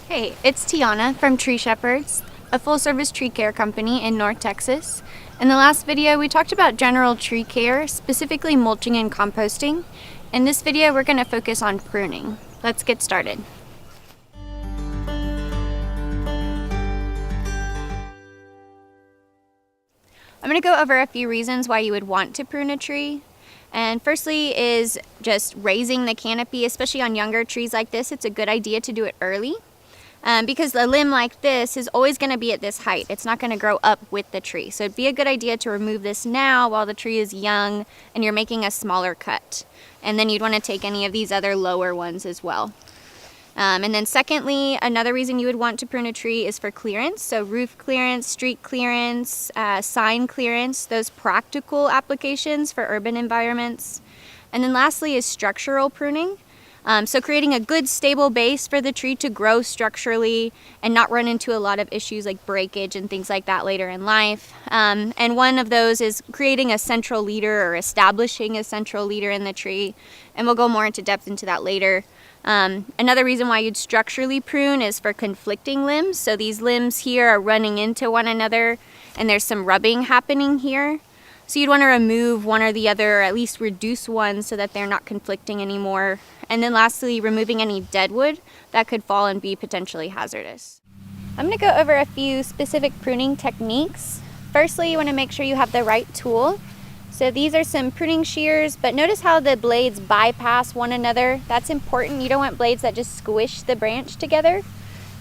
Hey, it's Tiana from Tree Shepherds, a full-service tree care company in North Texas. In the last video, we talked about general tree care, specifically mulching and composting. In this video, we're going to focus on pruning. Let's get started. I'm going to go over a few reasons why you would want to prune a tree. And firstly is just raising the canopy, especially on younger trees like this. It's a good idea to do it early. Because a limb like this is always going to be at this height. It's not going to grow up with the tree. So it'd be a good idea to remove this now while the tree is young and you're making a smaller cut. And then you'd want to take any of these other lower ones as well. And then secondly, another reason you would want to prune a tree is for clearance. So roof clearance, street clearance, sign clearance, those practical applications for urban environments. And then lastly is structural pruning. So creating a good stable base for the tree to grow structurally and not run into a lot of issues like breakage and things like that later in life. And one of those is creating a central leader or establishing a central leader in the tree. And we'll go more into depth into that later. Another reason why you'd structurally prune is for conflicting limbs. So these limbs here are running into one another and there's some rubbing happening here. So you'd want to remove one or the other, or at least reduce one so that they're not conflicting anymore. And then lastly, removing any dead wood that could fall and be potentially hazardous. I'm going to go over a few specific pruning techniques. Firstly, you want to make sure you have the right tool. So these are some pruning shears, but notice how the blades bypass one another. That's important. You don't want blades that just squish the branch together.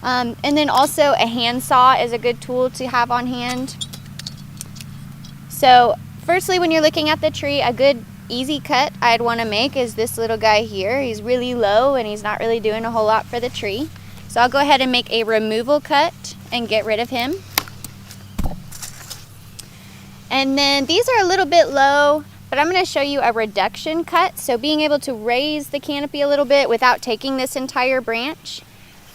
And then also a handsaw is a good tool to have on hand. So firstly, when you're looking at the tree, a good easy cut I'd want to make is this little guy here. He's really low and he's not really doing a whole lot for the tree. So I'll go ahead and make a removal cut and get rid of him. And then these are a little bit low, but I'm going to show you a reduction cut. So being able to raise the canopy a little bit without taking this entire branch.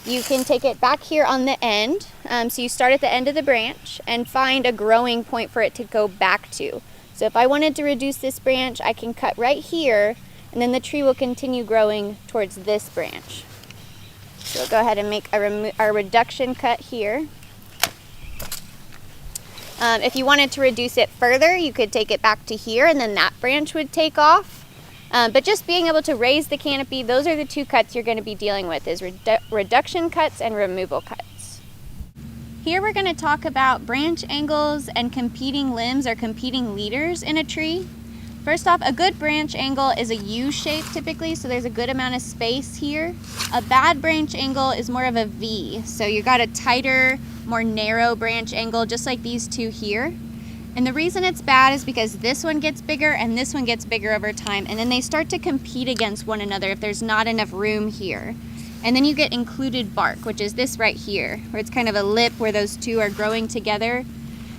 You can take it back here on the end. So you start at the end of the branch and find a growing point for it to go back to. So if I wanted to reduce this branch, I can cut right here and then the tree will continue growing towards this branch. So we'll go ahead and make a reduction cut here. If you wanted to reduce it further, you could take it back to here and then that branch would take off. But just being able to raise the canopy, those are the two cuts you're going to be dealing with, is reduction cuts and removal cuts. Here we're going to talk about branch angles and competing limbs or competing leaders in a tree. First off, a good branch angle is a U shape typically, so there's a good amount of space here. A bad branch angle is more of a V, so you got a tighter, more narrow branch angle, just like these two here. And the reason it's bad is because this one gets bigger and this one gets bigger over time, and then they start to compete against one another if there's not enough room here. And then you get included bark, which is this right here, where it's kind of a lip where those two are growing together.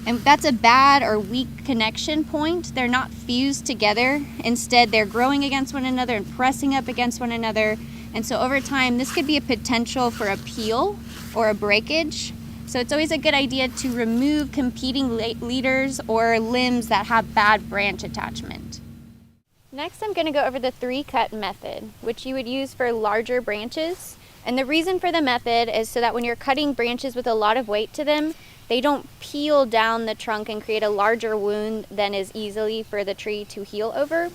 And that's a bad or weak connection point. They're not fused together. Instead, they're growing against one another and pressing up against one another. And so over time, this could be a potential for a peel or a breakage. So it's always a good idea to remove competing leaders or limbs that have bad branch attachment. Next, I'm going to go over the 3-cut method, which you would use for larger branches. And the reason for the method is so that when you're cutting branches with a lot of weight to them, they don't peel down the trunk and create a larger wound than is easily for the tree to heal over.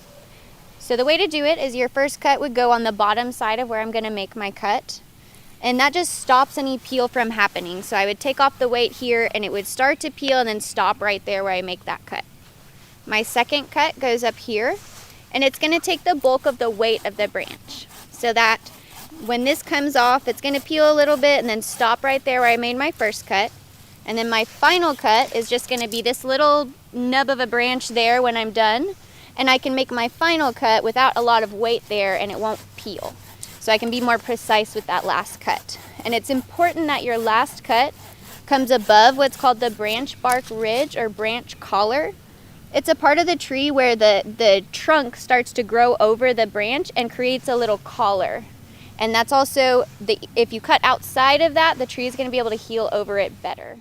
So the way to do it is your first cut would go on the bottom side of where I'm going to make my cut. And that just stops any peel from happening. So I would take off the weight here and it would start to peel and then stop right there where I make that cut. My second cut goes up here. And it's going to take the bulk of the weight of the branch so that when this comes off, it's going to peel a little bit and then stop right there where I made my first cut. And then my final cut is just going to be this little nub of a branch there when I'm done. And I can make my final cut without a lot of weight there and it won't peel. So I can be more precise with that last cut. And it's important that your last cut comes above what's called the branch bark ridge or branch collar. It's a part of the tree where the trunk starts to grow over the branch and creates a little collar. And that's also, if you cut outside of that, the tree is going to be able to heal over it better.